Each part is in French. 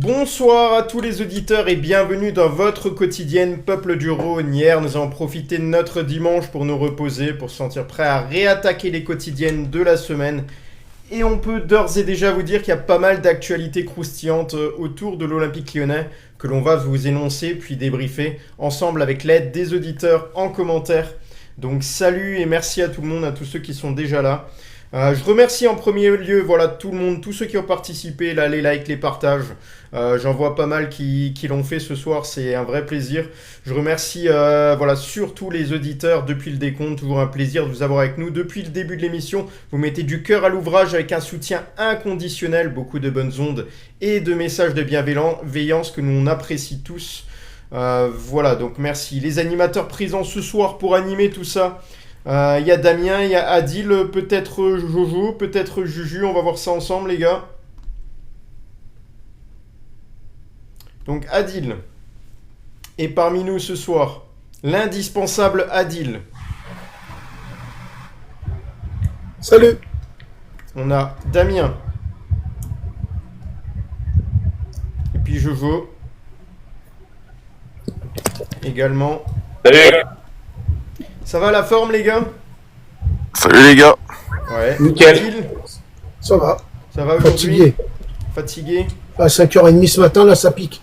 Bonsoir à tous les auditeurs et bienvenue dans votre quotidienne Peuple du Rhône. Hier, nous avons profité de notre dimanche pour nous reposer, pour se sentir prêts à réattaquer les quotidiennes de la semaine. Et on peut d'ores et déjà vous dire qu'il y a pas mal d'actualités croustillantes autour de l'Olympique Lyonnais que l'on va vous énoncer puis débriefer ensemble avec l'aide des auditeurs en commentaire. Donc salut et merci à tout le monde, à tous ceux qui sont déjà là. Je remercie en premier lieu tout le monde, tous ceux qui ont participé, là, les likes, les partages. J'en vois pas mal qui l'ont fait ce soir, c'est un vrai plaisir. Je remercie surtout les auditeurs depuis le décompte, toujours un plaisir de vous avoir avec nous depuis le début de l'émission. Vous mettez du cœur à l'ouvrage avec un soutien inconditionnel, beaucoup de bonnes ondes et de messages de bienveillance que nous on apprécie tous. Donc merci. Les animateurs présents ce soir pour animer tout ça. Il y a Damien, il y a Adil, peut-être Jojo, peut-être Juju, on va voir ça ensemble les gars. Donc Adil est parmi nous ce soir, l'indispensable Adil. Salut. On a Damien. Et puis Jojo. Également. Salut. Ça va la forme les gars? Salut les gars. Ouais. Nickel. Adil, Ça va. ça va aujourd'hui? Fatigué. Fatigué? À 5h30 ce matin, là, ça pique.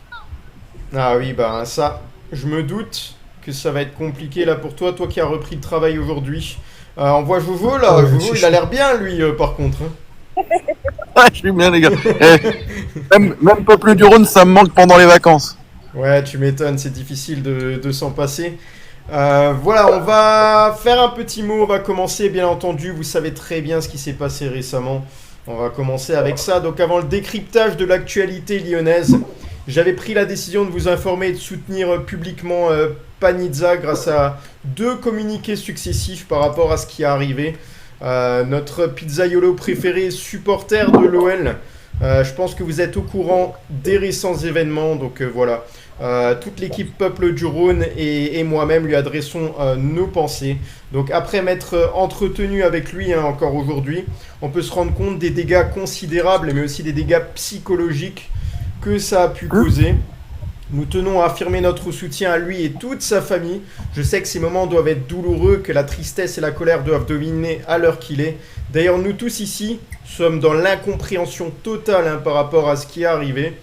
Ah oui, bah ça, je me doute que ça va être compliqué là pour toi, toi qui as repris le travail aujourd'hui. On voit Jojo là, Ouais, Jojo il a l'air bien lui par contre. Hein. Ah, je suis bien les gars. Même Peuple du Rhône, ça me manque pendant les vacances. Ouais, tu m'étonnes, c'est difficile de s'en passer. On va faire un petit mot, on va commencer bien entendu, vous savez très bien ce qui s'est passé récemment. On va commencer avec ça. Donc avant le décryptage de l'actualité lyonnaise, j'avais pris la décision de vous informer et de soutenir publiquement Panizza grâce à 2 communiqués successifs par rapport à ce qui est arrivé. Notre pizzaiolo préféré, supporter de l'OL, je pense que vous êtes au courant des récents événements. Donc voilà, toute l'équipe Peuple du Rhône et moi-même lui adressons nos pensées. Donc après m'être entretenu avec lui encore aujourd'hui, on peut se rendre compte des dégâts considérables mais aussi des dégâts psychologiques que ça a pu causer. Nous tenons à affirmer notre soutien à lui et toute sa famille. Je sais que ces moments doivent être douloureux, que la tristesse et la colère doivent dominer à l'heure qu'il est. D'ailleurs, nous tous ici sommes dans l'incompréhension totale par rapport à ce qui est arrivé.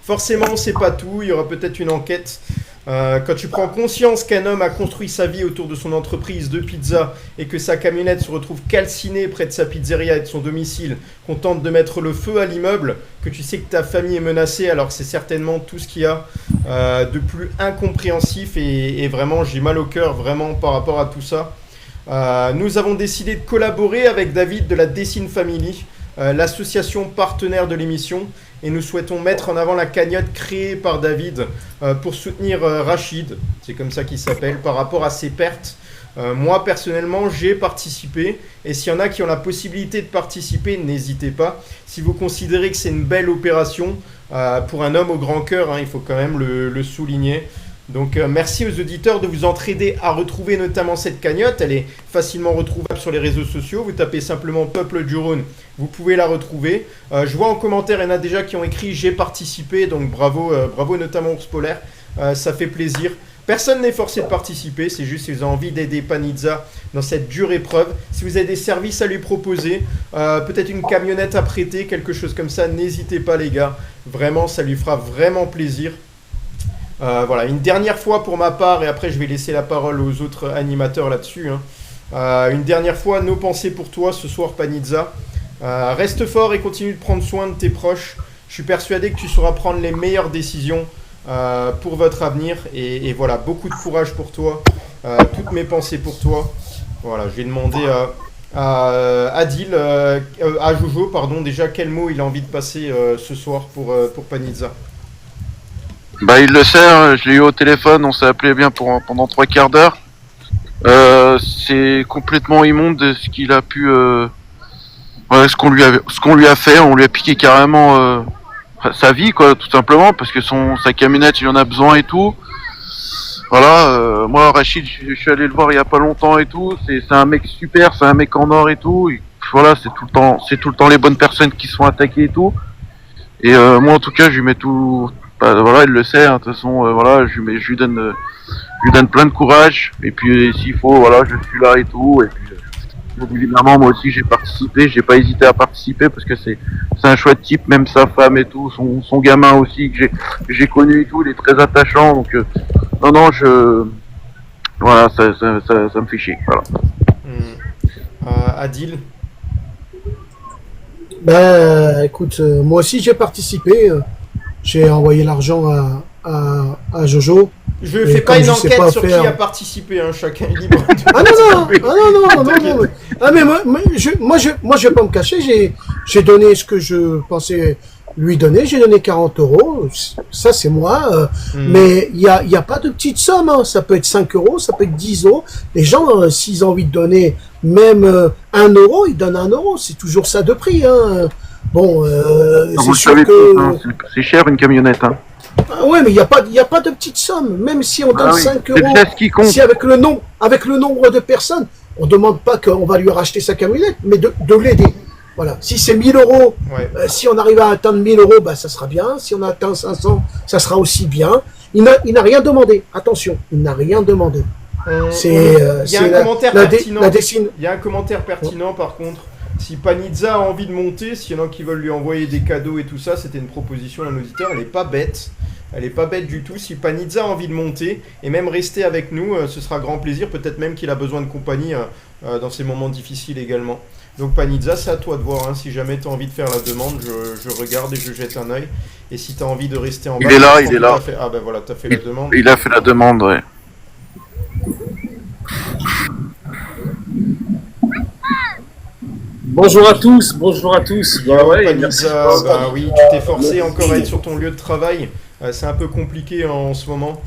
Forcément, on ne sait pas tout, il y aura peut-être une enquête. Quand tu prends conscience qu'un homme a construit sa vie autour de son entreprise de pizza et que sa camionnette se retrouve calcinée près de sa pizzeria et de son domicile, qu'on tente de mettre le feu à l'immeuble, que tu sais que ta famille est menacée, alors que c'est certainement tout ce qu'il y a de plus incompréhensif et vraiment j'ai mal au cœur vraiment par rapport à tout ça. Nous avons décidé de collaborer avec David de la Dessine Family, l'association partenaire de l'émission, et nous souhaitons mettre en avant la cagnotte créée par David pour soutenir Rachid, c'est comme ça qu'il s'appelle, par rapport à ses pertes. Moi personnellement j'ai participé, et s'il y en a qui ont la possibilité de participer, n'hésitez pas. Si vous considérez que c'est une belle opération pour un homme au grand cœur, il faut quand même le souligner. Donc merci aux auditeurs de vous entraider à retrouver notamment cette cagnotte. Elle est facilement retrouvable sur les réseaux sociaux. Vous tapez simplement Peuple du Rhône, vous pouvez la retrouver. Je vois en commentaire, il y en a déjà qui ont écrit j'ai participé, donc bravo notamment Ours Polaire, ça fait plaisir. Personne n'est forcé de participer, c'est juste si vous avez envie d'aider Panizza dans cette dure épreuve. Si vous avez des services à lui proposer, peut-être une camionnette à prêter, quelque chose comme ça, n'hésitez pas les gars. Vraiment, ça lui fera vraiment plaisir. Une dernière fois pour ma part, et après je vais laisser la parole aux autres animateurs là-dessus. Une dernière fois, nos pensées pour toi ce soir Panizza. Reste fort et continue de prendre soin de tes proches. Je suis persuadé que tu sauras prendre les meilleures décisions pour votre avenir. Et voilà, beaucoup de courage pour toi. Toutes mes pensées pour toi. Voilà, je vais demander à Adil, à Jojo, pardon, déjà quel mot il a envie de passer ce soir pour Panizza. Bah il le sait, je l'ai eu au téléphone, on s'est appelé bien pendant 3 quarts d'heure. C'est complètement immonde ce qu'il a pu, ce qu'on lui a fait. On lui a piqué carrément sa vie quoi, tout simplement parce que sa camionnette il en a besoin et tout. Voilà, moi Rachid, je suis allé le voir il y a pas longtemps et tout. C'est un mec super, c'est un mec en or et tout. Et voilà, c'est tout le temps les bonnes personnes qui sont attaquées et tout. Et moi, en tout cas, je lui mets tout. Bah, voilà, il le sait. Hein, de toute façon, voilà, je lui donne plein de courage. Et puis, s'il faut, voilà, je suis là et tout. Et puis, évidemment, moi aussi, j'ai participé. J'ai pas hésité à participer parce que c'est un chouette type, même sa femme et tout, son gamin aussi que j'ai connu et tout. Il est très attachant. Donc, non, voilà, ça me fait chier. Voilà. Adil. Ben, écoute, moi aussi j'ai participé. J'ai envoyé l'argent à Jojo. Je Et fais pas comme une je sais enquête pas sur faire- qui a participé, hein, chacun est libre de Ah non, participer. non. Ah mais moi je vais pas me cacher. J'ai donné ce que je pensais lui donner. J'ai donné 40 euros. Ça c'est moi. Mais il y a pas de petite somme. Hein. Ça peut être 5 euros, ça peut être 10 euros. Les gens, s'ils ont envie de donner même 1 euro, ils donnent 1 euro. C'est toujours ça de prix. Hein. Bon, Vous c'est le sûr savez que... tous, hein, c'est cher une camionnette. Hein. Ah ouais, mais il y a pas de petite somme. Même si on donne Ah oui, 5 c'est euros, le geste qui compte. si avec le nombre de personnes, on demande pas qu'on va lui racheter sa camionnette, mais de l'aider. Voilà. Si c'est 1000 euros, Ouais. si on arrive à atteindre 1000 euros, bah, ça sera bien. Si on atteint 500, ça sera aussi bien. Il n'a rien demandé. Attention, il n'a rien demandé. Il y a un commentaire pertinent. la dessine. Il y a un commentaire pertinent par contre. Si Panizza a envie de monter, s'il y en a qui veulent lui envoyer des cadeaux et tout ça, c'était une proposition d'un auditeur, elle est pas bête. Elle est pas bête du tout. Si Panizza a envie de monter et même rester avec nous, ce sera grand plaisir. Peut-être même qu'il a besoin de compagnie dans ces moments difficiles également. Donc Panizza, c'est à toi de voir. Hein. Si jamais tu as envie de faire la demande, je regarde et je jette un œil. Et si tu as envie de rester en bas... Il est là, je il est comprends là. tout à fait. Ah ben voilà, tu as fait la demande. Il a fait la demande, ouais. Bonjour à tous, bonjour à tous. Bah ouais, merci. Panizza, bah oui, tu t'es forcé encore à être sur ton lieu de travail. C'est un peu compliqué en ce moment.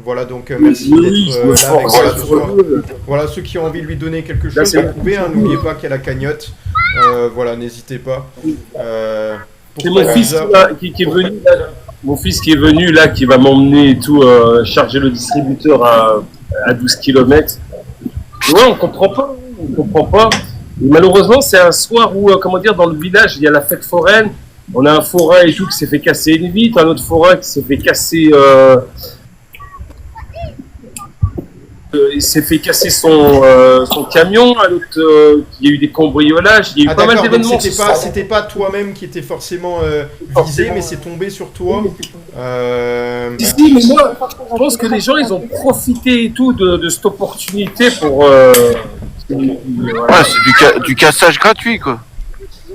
Voilà, donc merci Oui, d'être je me là avec force. moi ce soir. Voilà, ceux qui ont envie de lui donner quelque Là, chose, c'est vous pouvez, hein, n'oubliez pas qu'il y a la cagnotte. Voilà, n'hésitez pas. Pour C'est mon fils Panizza- qui est venu là. Mon fils qui est venu là, qui va m'emmener et tout, charger le distributeur à 12 km. Ouais, on comprend pas. Et malheureusement, c'est un soir où, comment dire, dans le village, il y a la fête foraine. On a un forain et tout qui s'est fait casser une vitre, un autre forain qui s'est fait casser. Il s'est fait casser son camion, un autre, il y a eu des cambriolages, il y a eu Ah pas mal d'accord, donc d'événements. c'était pas toi-même qui était forcément visé, mais c'est tombé sur toi. Si, mais moi, je pense que les gens, ils ont profité et tout de cette opportunité pour... Ouais, c'est du cassage gratuit, quoi.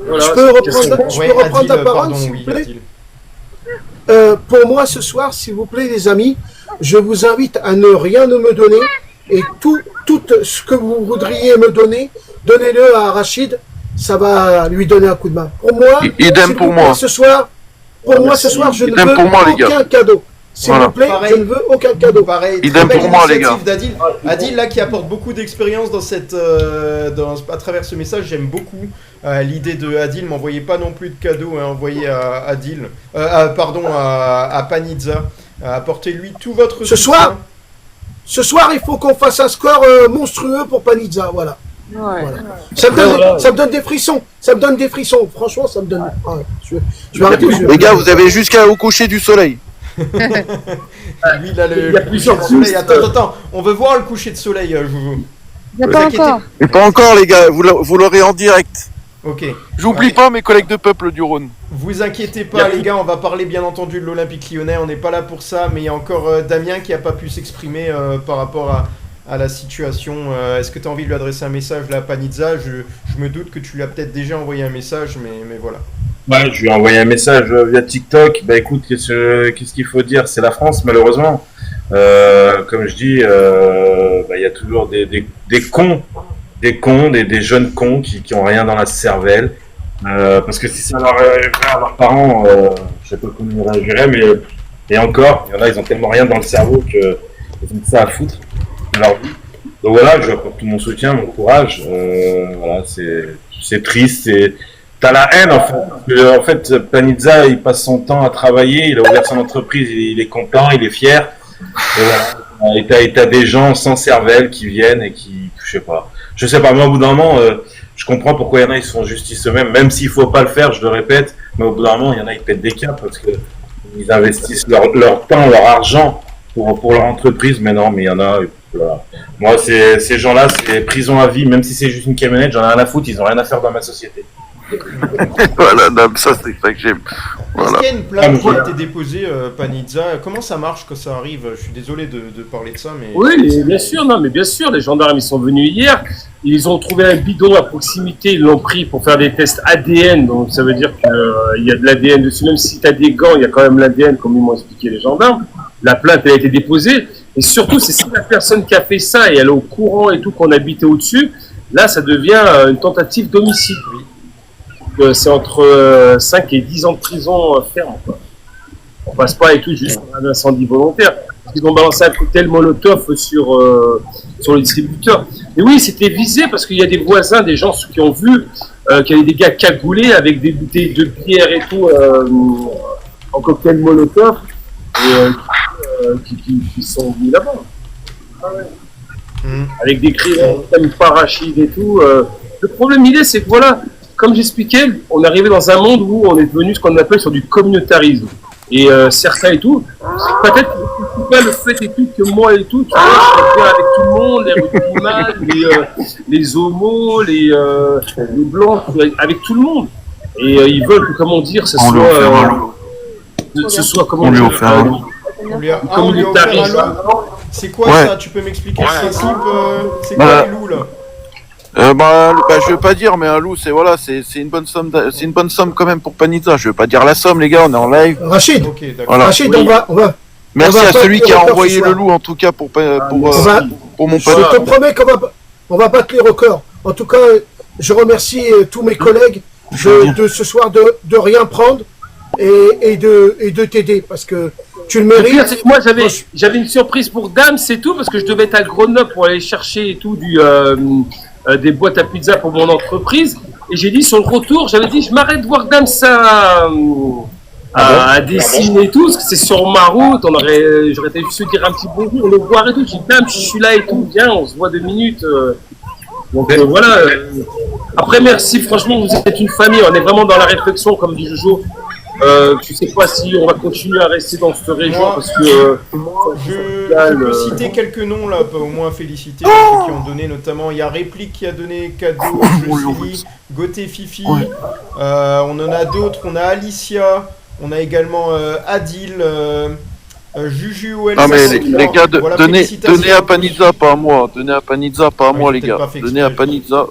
voilà, Je peux c'est- reprendre la parole, pardon, s'il oui, vous plaît. Adil. Pour moi, ce soir, s'il vous plaît, les amis, je vous invite à ne rien me donner et tout ce que vous voudriez me donner, donnez-le à Rachid, ça va lui donner un coup de main. Pour moi, Idem s'il pour vous plaît, moi. ce soir, je ne Idem veux pour moi, les gars. aucun cadeau. S'il Voilà. vous plaît, Pareil. je ne veux aucun cadeau. Pareil, Idem très pour belle moi, les initiative gars. d'Adil. Adil là qui apporte beaucoup d'expérience dans à travers ce message, j'aime beaucoup l'idée de Adil. M'envoyez pas non plus de cadeaux, hein, envoyez à Adil, à Panizza. Apportez-lui tout votre Ce soutien. soir, Ce soir, il faut qu'on fasse un score monstrueux pour Panizza, voilà. Voilà. Ça me donne des frissons. Ça me donne des frissons. Franchement, ça me donne. Ah, je vais arrêter. Les gars, vous avez jusqu'à au coucher du soleil. Lui, il a le Il y a coucher plusieurs de soleil. pistes. Attends, on veut voir le coucher de soleil, Joujou. Il n'y a Vous pas inquiétez- encore. Mais pas encore, les gars, vous l'aurez en direct. Ok. J'oublie pas mes collègues de peuple du Rhône. Vous inquiétez pas, les gars, on va parler bien entendu de l'Olympique lyonnais. On n'est pas là pour ça, mais il y a encore Damien qui n'a pas pu s'exprimer par rapport à la situation. Est-ce que tu as envie de lui adresser un message là à Panizza? Je me doute que tu lui as peut-être déjà envoyé un message, mais voilà. Ouais, je lui ai envoyé un message via TikTok. Bah écoute, qu'est-ce qu'il faut dire? C'est la France, malheureusement. Comme je dis, il y a toujours des cons, des jeunes cons qui ont rien dans la cervelle. Parce que si ça leur arriverait à leurs parents, je sais pas comment ils réagiraient, mais et encore, il y en a, ils ont tellement rien dans le cerveau qu'ils ont que ça à foutre de leur vie. Donc voilà, je lui apporte tout mon soutien, mon courage. Voilà, c'est triste, t'as la haine en fait. Parce que, en fait, Panizza, il passe son temps à travailler, il a ouvert son entreprise, il est content, il est fier. Et voilà. Et t'as des gens sans cervelle qui viennent et qui, je sais pas, moi au bout d'un moment, Je comprends pourquoi il y en a, ils se font justice eux-mêmes, même s'il faut pas le faire, je le répète, mais au bout d'un moment, il y en a, ils pètent des câbles parce que ils investissent leur temps, leur argent pour leur entreprise, mais non, mais il y en a, voilà. Moi, ces gens-là, c'est prison à vie, même si c'est juste une camionnette, j'en ai rien à foutre, ils ont rien à faire dans ma société. Voilà, non, ça c'est ça que j'aime. Est-ce Voilà. qu'il y a une plainte qui a été déposée, Panizza? Comment ça marche quand ça arrive? Je suis désolé de parler de ça, mais... Oui, bien sûr, non, mais bien sûr, les gendarmes, ils sont venus hier, ils ont trouvé un bidon à proximité, ils l'ont pris pour faire des tests ADN, donc ça veut dire qu'il y a de l'ADN dessus, même si tu as des gants, il y a quand même l'ADN, comme ils m'ont expliqué les gendarmes. La plainte, elle a été déposée, et surtout, c'est si la personne qui a fait ça, et elle est au courant et tout, qu'on habitait au-dessus, là, ça devient une tentative d'homicide. C'est entre 5 et 10 ans de prison ferme, quoi. On passe pas et tout juste pour un incendie volontaire. Ils ont balancé un cocktail Molotov sur le distributeur. Et oui, c'était visé parce qu'il y a des voisins, des gens qui ont vu qu'il y avait des gars cagoulés avec des bouteilles de bière et tout en cocktail Molotov et qui sont venus là-bas. Ah ouais. Avec des cris comme parachide et tout. Le problème, c'est que voilà, comme j'expliquais, on est arrivé dans un monde où on est devenu ce qu'on appelle sur du communautarisme. Et certains et tout, peut-être pas le fait et tout que moi et tout, tu vois, je bien avec tout le monde, les rugbyman, les homos, les blancs, avec tout le monde. Et ils veulent que, comment dire, ce soit comment On lui a dire, offert un loup. On lui a offert un loup. C'est quoi ça? Tu peux m'expliquer le principe? C'est quoi les loups là? Je veux pas dire, mais un loup, c'est voilà, c'est une bonne somme, c'est une bonne somme quand même pour Panizza. Je veux pas dire la somme, les gars, on est en live. Rachid, Ok, d'accord. Voilà. Rachid, Oui. on va Merci on va à pas celui te qui a refaire envoyé ce le soir. loup, en tout cas pour mon Je pote. te promets qu'on va battre les records. En tout cas, je remercie tous mes collègues de ce soir de rien prendre et de t'aider parce que tu le Le pire, mérites. c'est que moi, j'avais une surprise pour Dame, c'est tout, parce que je devais être à Grenoble pour aller chercher et tout des boîtes à pizza pour mon entreprise. Et j'ai dit sur le retour, j'avais dit, je m'arrête de voir Dame ça à dessiner et tout, parce que c'est sur ma route. J'aurais été juste dire un petit bonjour, le voir et tout. J'ai dit, Dame, je suis là et tout, viens, on se voit 2 minutes. Donc voilà. Après, merci, franchement, vous êtes une famille. On est vraiment dans la réflexion, comme dit Jojo. Je sais pas si on va continuer à rester dans cette région parce que je peux citer quelques noms là, au moins féliciter ceux qui ont donné, notamment il y a Réplique qui a donné cadeau, Julie, Gauthier Fifi, on en a d'autres, on a Alicia, on a également Adil, Juju ou Ah mais les gars, donnez à Panizza, pas à moi. Donnez à Panizza, pas à moi, les gars. Donnez à Panizza.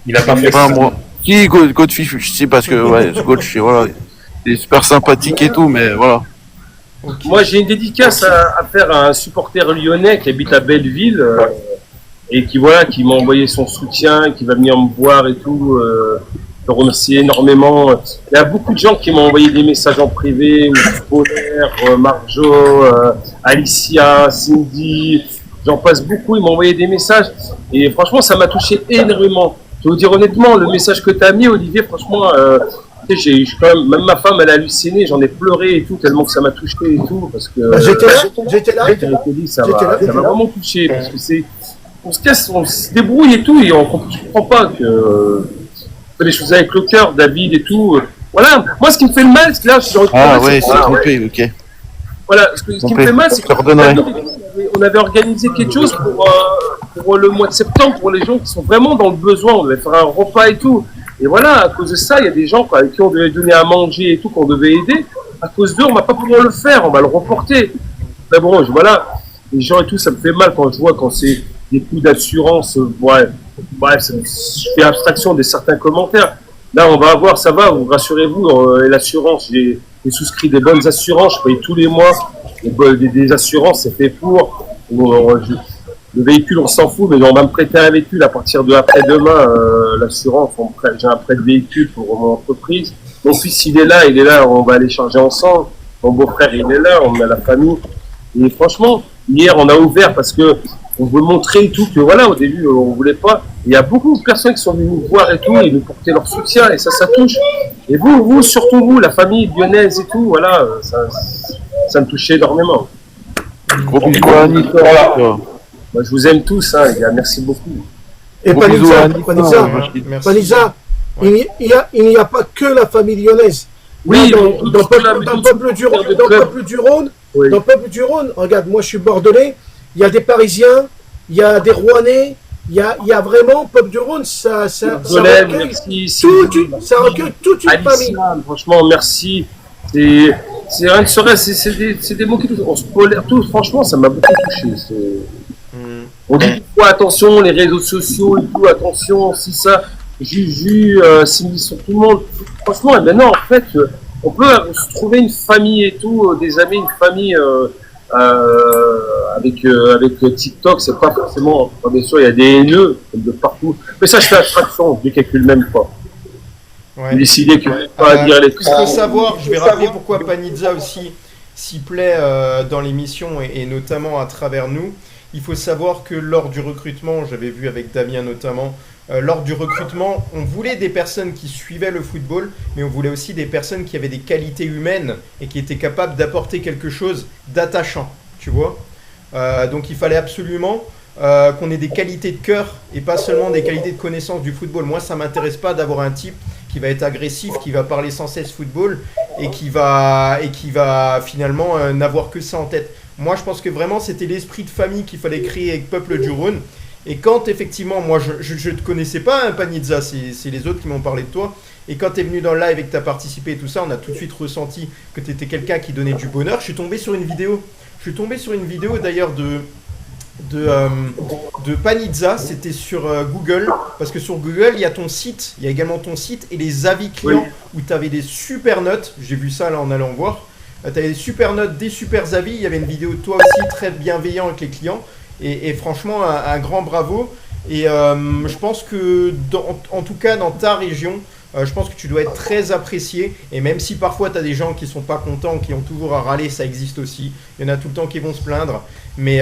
Il a pas fait Pas à ça. moi. Qui Godfish, je sais parce que ouais, Godfish, voilà. Il est super sympathique et tout, mais voilà. Okay. Moi, j'ai une dédicace à faire à un supporter lyonnais qui habite à Belleville et qui m'a envoyé son soutien, qui va venir me voir et tout. Je le remercie énormément. Il y a beaucoup de gens qui m'ont envoyé des messages en privé, Bonheur, Marjo, Alicia, Cindy, j'en passe beaucoup. Ils m'ont envoyé des messages et franchement, ça m'a touché énormément. Je vais vous dire honnêtement, le message que tu as mis, Olivier, franchement. Même ma femme, elle a halluciné, j'en ai pleuré et tout, tellement que ça m'a touché et tout, parce que... J'étais là. Ça m'a vraiment touché, parce que on se casse, on se débrouille et tout, et je comprends pas que... On fait les choses avec le cœur, David et tout. Voilà, moi ce qui me fait le mal, c'est que là, ouais, c'est trompé, ok. Voilà, ce qui me fait mal, c'est qu'on avait organisé quelque chose pour le mois de septembre, pour les gens qui sont vraiment dans le besoin, on devait faire un repas et tout. Et voilà, à cause de ça, il y a des gens avec qui on devait donner à manger et tout, qu'on devait aider. À cause d'eux, on va pas pouvoir le faire, on va le reporter. Mais bon, voilà, les gens et tout, ça me fait mal quand je vois quand c'est des coûts d'assurance. Bref, je fais abstraction de certains commentaires. Là, on va avoir, ça va, vous rassurez-vous, l'assurance, j'ai souscrit des bonnes assurances, je paye tous les mois des assurances, c'est fait pour. Le véhicule, on s'en fout, mais on va me prêter un véhicule à partir de après-demain. L'assurance, j'ai un prêt de véhicule pour mon entreprise. Mon fils, il est là, on va aller charger ensemble. Mon beau-frère, il est là, on a la famille. Et franchement, hier, on a ouvert parce que on veut montrer et tout, que voilà, au début, on voulait pas. Il y a beaucoup de personnes qui sont venues nous voir et tout, et nous porter leur soutien, et ça touche. Et vous, surtout vous, la famille lyonnaise et tout, voilà, ça me touchait énormément. Gros bisous à Anita. Moi, je vous aime tous, hein, les gars. Merci beaucoup. Et Gros bisous à Anissa, Panizza, moi, je dis. Merci. Panizza, il n'y a pas que la famille lyonnaise. Oui, Là, mais dans toute la- le toute- peuple du Rhône, toute- dans le peuple du Rhône, Oui. dans le peuple du Rhône, regarde, moi je suis bordelais, il y a des Parisiens, il y a des Rouennais, il y a vraiment, peuple du Rhône, ça Dolène, recueille merci. ça recueille toute une famille. Alissa, franchement, merci. C'est rien de serait, c'est des mots qui touchent. On se polaire tout, franchement, ça m'a beaucoup touché. Hmm. On dit fois attention, les réseaux sociaux et tout, attention, si ça, Juju, Cindy, sur tout le monde. Franchement, eh ben non, en fait, on peut se trouver une famille et tout, des amis, une famille avec TikTok, c'est pas forcément. Bien sûr, il y a des haineux comme de partout. Mais ça, je fais abstraction, Dieu calcule même pas. Ouais. J'ai décidé que je vais pas dire les Il faut savoir, je vais rappeler pourquoi Panizza aussi s'y plaît dans l'émission et notamment à travers nous. Il faut savoir que lors du recrutement, j'avais vu avec Damien notamment, lors du recrutement, on voulait des personnes qui suivaient le football, mais on voulait aussi des personnes qui avaient des qualités humaines et qui étaient capables d'apporter quelque chose d'attachant, tu vois. Donc il fallait absolument qu'on ait des qualités de cœur et pas seulement des qualités de connaissance du football. Moi, ça m'intéresse pas d'avoir un type qui va être agressif, qui va parler sans cesse football et qui va finalement n'avoir que ça en tête. Moi, je pense que vraiment, c'était l'esprit de famille qu'il fallait créer avec Peuple du Rhône. Et quand, effectivement, moi, je te connaissais pas, hein, Panizza, c'est les autres qui m'ont parlé de toi. Et quand tu es venu dans le live et que tu as participé et tout ça, on a tout de suite ressenti que tu étais quelqu'un qui donnait du bonheur. Je suis tombé sur une vidéo d'ailleurs de Panizza, c'était sur Google, parce que sur Google, il y a ton site, il y a également ton site et les avis clients où tu avais des super notes. J'ai vu ça là en allant voir. Tu avais des super notes, des super avis. Il y avait une vidéo de toi aussi très bienveillant avec les clients. Et franchement, un grand bravo. Et je pense que, en tout cas, dans ta région, je pense que tu dois être très apprécié. Et même si parfois, tu as des gens qui sont pas contents, qui ont toujours à râler, ça existe aussi. Il y en a tout le temps qui vont se plaindre. Mais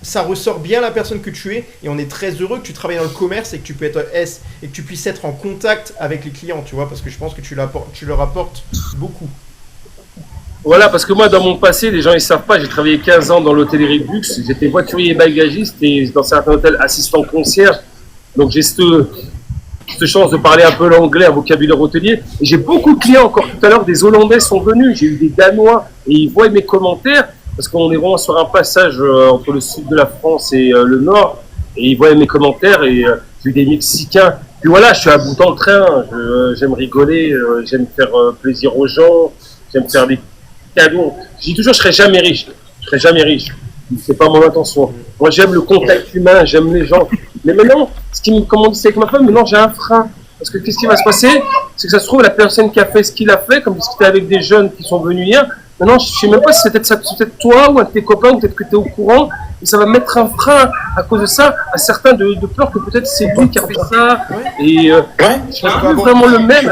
ça ressort bien la personne que tu es. Et on est très heureux que tu travailles dans le commerce et que tu peux être et que tu puisses être en contact avec les clients, tu vois, parce que je pense que tu leur apportes beaucoup. Voilà, parce que moi, dans mon passé, les gens ils savent pas, j'ai travaillé 15 ans dans l'hôtellerie de luxe, j'étais voiturier et bagagiste et dans certains hôtels assistant concierge. Donc j'ai cette chance de parler un peu l'anglais, un vocabulaire hôtelier. Et j'ai beaucoup de clients, encore tout à l'heure, des Hollandais sont venus, j'ai eu des Danois et ils voient mes commentaires, parce qu'on est vraiment sur un passage entre le sud de la France et le nord, et ils voient mes commentaires et j'ai eu des Mexicains. Puis voilà, je suis à bout dans le train, j'aime rigoler, j'aime faire plaisir aux gens, j'aime faire des cadeaux. Je dis toujours, je serai jamais riche. Je serai jamais riche. C'est pas mon intention. Moi, j'aime le contact humain, j'aime les gens. Mais maintenant, comme on dit, c'est avec ma femme, maintenant j'ai un frein. Parce que qu'est-ce qui va se passer? C'est que ça se trouve, la personne qui a fait ce qu'il a fait, comme discuter avec des jeunes qui sont venus hier, maintenant, je sais même pas si c'est peut-être toi ou un de tes copains, ou peut-être que tu es au courant, et ça va mettre un frein à cause de ça, à certains de peur que peut-être c'est lui qui a fait ça. Et je suis plus vraiment le même.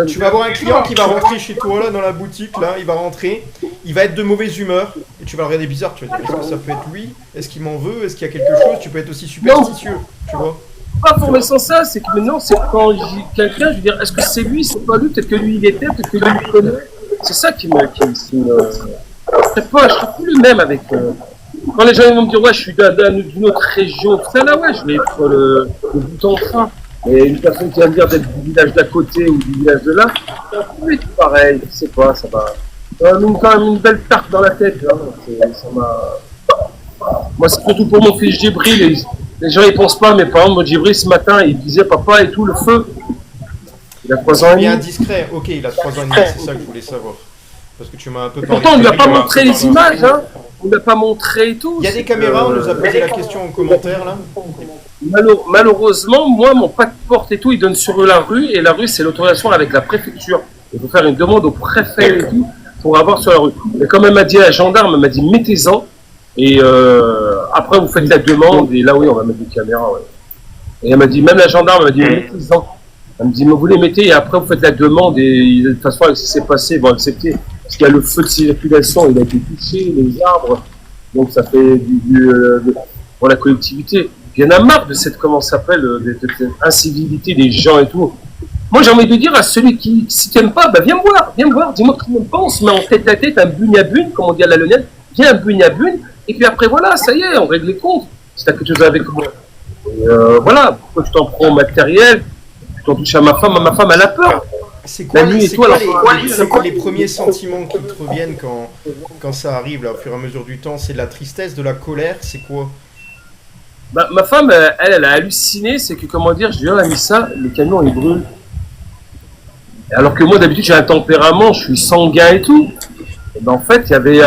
Tu vas avoir un client qui va rentrer chez toi là dans la boutique, là, il va rentrer, il va être de mauvaise humeur, et tu vas le regarder bizarre, tu vas dire est-ce que ça peut être lui? Est-ce qu'il m'en veut? Est-ce qu'il y a quelque chose? Tu peux être aussi superstitieux, tu vois. Pas former sans ça, c'est que maintenant, c'est quand j'ai quelqu'un, je veux dire, est-ce que c'est lui, c'est pas lui, peut-être que lui il était, peut-être que lui il connaît. C'est ça qui me. Je serais plus le même avec. Quand les gens ils vont me dire, ouais, je suis d'une autre région, tout ça là, ouais, je vais être le bout en train. Et une personne qui va me dire d'être du village d'à côté ou du village de là, ça peut être pareil, je sais pas, ça va. Ça m'a mis quand même une belle tarte dans la tête, hein. Ça m'a. Moi, c'est surtout pour mon fils Djibril. Les gens ils pensent pas, mais par exemple, Djibril ce matin, il disait papa et tout, le feu. Il a 3 ans et demi. Bien discret, ok, il a 3 ans et demi, c'est ça que je voulais savoir. Parce que tu m'as un peu parlé. Pourtant, on lui a pas montré les images, hein. On lui a pas montré et tout. Il y a des caméras, on nous a posé la question en commentaire là. Malheureusement, moi, mon pas de porte et tout, il donne sur la rue, et la rue, c'est l'autorisation avec la préfecture. Il faut faire une demande au préfet et tout pour avoir sur la rue. Et comme elle m'a dit, la gendarme, elle m'a dit, mettez-en. Et après, vous faites la demande, et là, oui, on va mettre des caméras, ouais. Et elle m'a dit, même la gendarme, elle m'a dit, mettez-en. Elle me dit, mais vous les mettez, et après, vous faites la demande, et de toute façon, avec ce qui s'est passé, ils vont accepter. Parce qu'il y a le feu de circulation, il a été touché, les arbres, donc ça fait pour la collectivité. Il y en a marre de cette, comment ça s'appelle, de cette incivilité des gens et tout. Moi, j'ai envie de dire à celui qui, si t'aimes pas, bah viens me voir, dis-moi que tu m'aimes pas, on se met en tête à tête, un bune à bune, comme on dit à la Lyonnaise, viens un bune à bune, et puis après, voilà, ça y est, on règle les comptes. Si t'as quelque chose avec moi. Voilà, pourquoi tu t'en prends au matériel, tu t'en touches à ma femme elle a peur. C'est quoi, La nuit et c'est tout, quoi alors, c'est quoi les premiers sentiments qui te reviennent quand ça arrive, là, au fur et à mesure du temps? C'est de la tristesse, de la colère, c'est quoi? Bah, ma femme, elle a halluciné, c'est que, comment dire, je lui ai dit, elle a mis ça, le camion il brûle. Alors que moi, d'habitude, j'ai un tempérament, je suis sanguin et tout. Et ben, en fait, il y avait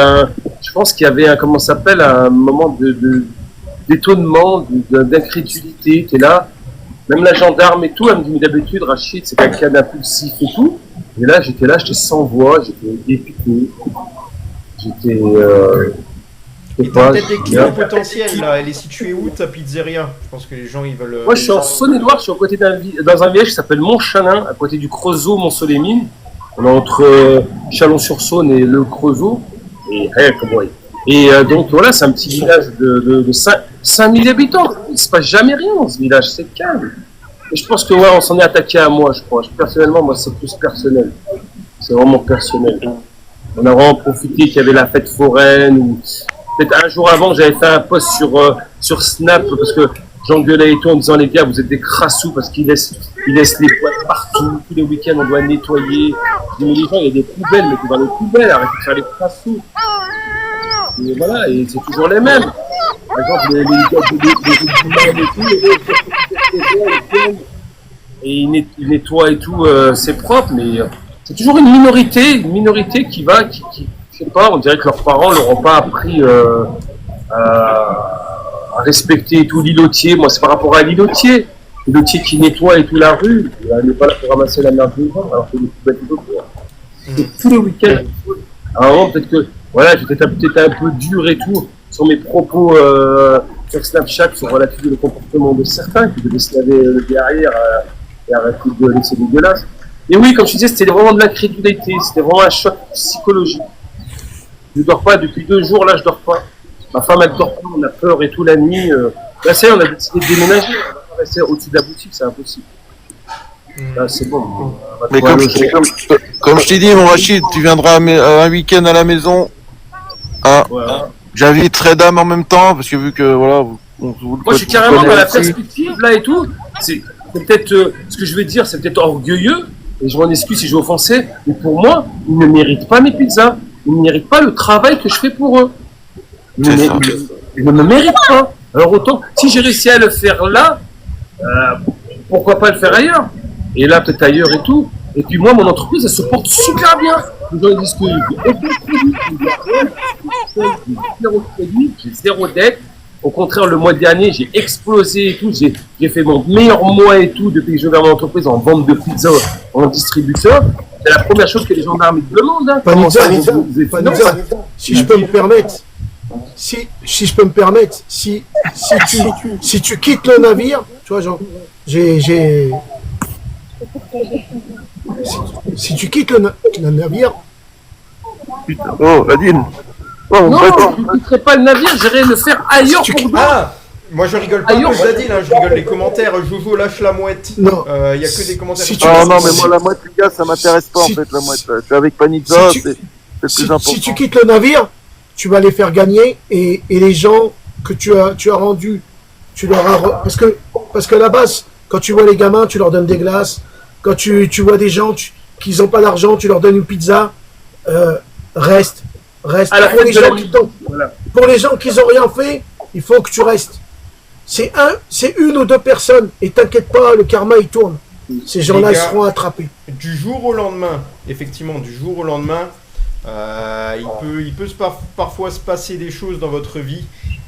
je pense qu'il y avait comment ça s'appelle, un moment d'étonnement, d'incrédulité. T'es là, même la gendarme et tout, elle me dit, mais d'habitude, Rachid, c'est quelqu'un d'impulsif et tout. Et là, j'étais sans voix, j'étais dépité. J'étais, Et t'as peut-être des clients potentiels, là. Elle est située où, ta pizzeria? Je pense que les gens, ils veulent... Moi, je suis en Saône-et-Loire, je suis à côté dans un village qui s'appelle Montchanin, à côté du Creusot, Mont-Solémine. On est entre Chalon-sur-Saône et le Creusot. Et donc, voilà, c'est un petit village de 5000 habitants. Il ne se passe jamais rien dans ce village, c'est calme. Et je pense que, ouais, on s'en est attaqué à moi, je crois. Personnellement, moi, c'est plus personnel. C'est vraiment personnel. On a vraiment profité qu'il y avait la fête foraine ou... Peut-être un jour avant, j'avais fait un post sur Snap parce que j'engueulais et tout en disant les gars, vous êtes des crassous parce qu'ils laissent les boîtes partout. Tous les week-ends, on doit nettoyer. Je dis, mais les gens, il y a des poubelles, mettez dans les poubelles, arrêtez de faire les crassous. Et voilà, et c'est toujours les mêmes. Par exemple, les gars et tout, et ils nettoient et tout, c'est propre, mais c'est toujours une minorité qui va, qui je sais pas, on dirait que leurs parents leur ont pas appris à respecter tout l'îlotier. Moi, c'est par rapport à l'îlotier qui nettoie et tout la rue. Il n'est pas là pour ramasser la merde des gens, alors que les poubelles tout autour. C'est tous les week-ends. À un moment, peut-être que, voilà, j'étais peut-être un peu dur et tout sur mes propos sur Snapchat, sur relatif le comportement de certains qui devaient se laver le derrière et arrêter de laisser dégueulasse. Et oui, comme je disais, c'était vraiment de l'incrédulité, c'était vraiment un choc psychologique. Je dors pas depuis 2 jours, là je dors pas. Ma femme elle dort pas, on a peur et tout la nuit. Là c'est on a décidé de déménager, on va pas rester au-dessus de la boutique, c'est impossible. Là c'est bon. Mais comme je t'ai dit, mon Rachid, tu viendras un week-end à la maison. Ah, Voilà. j'invite Redam en même temps, parce que vu que voilà, Moi je suis carrément dans la perspective là et tout. C'est peut-être ce que je vais dire, c'est peut-être orgueilleux, et je m'en excuse si j'ai offensé, mais pour moi, ils ne méritent pas mes pizzas. Ils ne méritent pas le travail que je fais pour eux. Ils ne me méritent pas. Alors autant, si j'ai réussi à le faire là, pourquoi pas le faire ailleurs? Et là, peut-être ailleurs et tout. Et puis moi, mon entreprise, elle se porte super bien. Les gens disent que j'ai aucun produit, j'ai zéro dette. Au contraire, le mois dernier, j'ai explosé et tout. J'ai fait mon meilleur mois et tout depuis que j'ai ouvert mon entreprise en vente de pizza en distributeur. C'est la première chose que les gendarmes me demandent. Hein. Panizza, si je peux me permettre, si tu quittes le navire, tu vois, genre, si tu quittes le navire. Putain. Oh, Adine. Oh, non, je ne quitterai pas le navire, j'irai le faire ailleurs pour d'autres. Ah, moi je rigole pas de Zadine, hein, je rigole les commentaires. Jojo lâche la mouette. Non. Il y a que des commentaires. Non, mais moi la mouette, les gars, ça m'intéresse pas en fait. La mouette, je suis avec Panizza, c'est le plus important. Si tu quittes le navire, tu vas les faire gagner et les gens que tu as rendus, tu leur as parce que à la base, quand tu vois les gamins, tu leur donnes des glaces. Quand tu vois des gens qui n'ont pas d'argent, tu leur donnes une pizza. Reste. Pour les gens qui n'ont rien fait, il faut que tu restes. C'est une ou deux personnes. Et t'inquiète pas, le karma il tourne. Ces gens-là ils seront attrapés. Du jour au lendemain, effectivement, il peut parfois se passer des choses dans votre vie.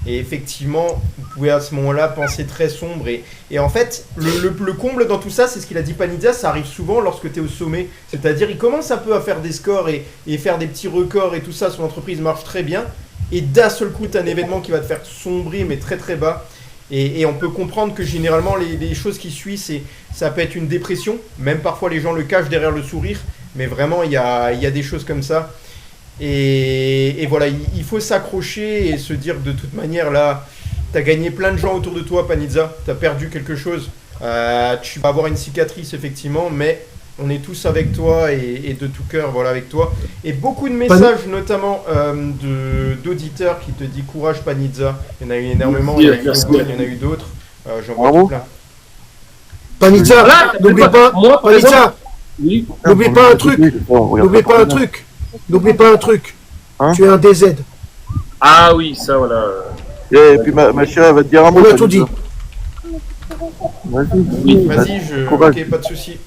Et effectivement, vous pouvez à ce moment-là penser très sombre. Et en fait, le comble dans tout ça, c'est ce qu'il a dit Panizza, ça arrive souvent lorsque tu es au sommet. C'est-à-dire, il commence un peu à faire des scores et faire des petits records et tout ça, son entreprise marche très bien. Et d'un seul coup, tu as un événement qui va te faire sombrer, mais très très bas. Et on peut comprendre que généralement, les choses qui suivent, ça peut être une dépression. Même parfois, les gens le cachent derrière le sourire. Mais vraiment, il y a des choses comme ça. Et voilà, il faut s'accrocher et se dire de toute manière, là, tu as gagné plein de gens autour de toi, Panizza. Tu as perdu quelque chose. Tu vas avoir une cicatrice, effectivement, mais on est tous avec toi et de tout cœur, voilà, avec toi. Et beaucoup de messages, notamment d'auditeurs qui te disent courage, Panizza. Il y en a eu énormément, il y en a eu d'autres. J'en vois Bravo. tout plein. Panizza, Voilà, n'oublie t'as pas, moi, par exemple, Panizza, oui. n'oublie pas un truc, n'oublie pas un truc, n'oublie pas un truc. Hein? Tu es un DZ. Ah oui, ça voilà. Et puis ma chérie, elle va te dire un mot. On a ça tout dit dit. ça. Vas-y. Oui. Vas-y, Courage. ok, pas de souci.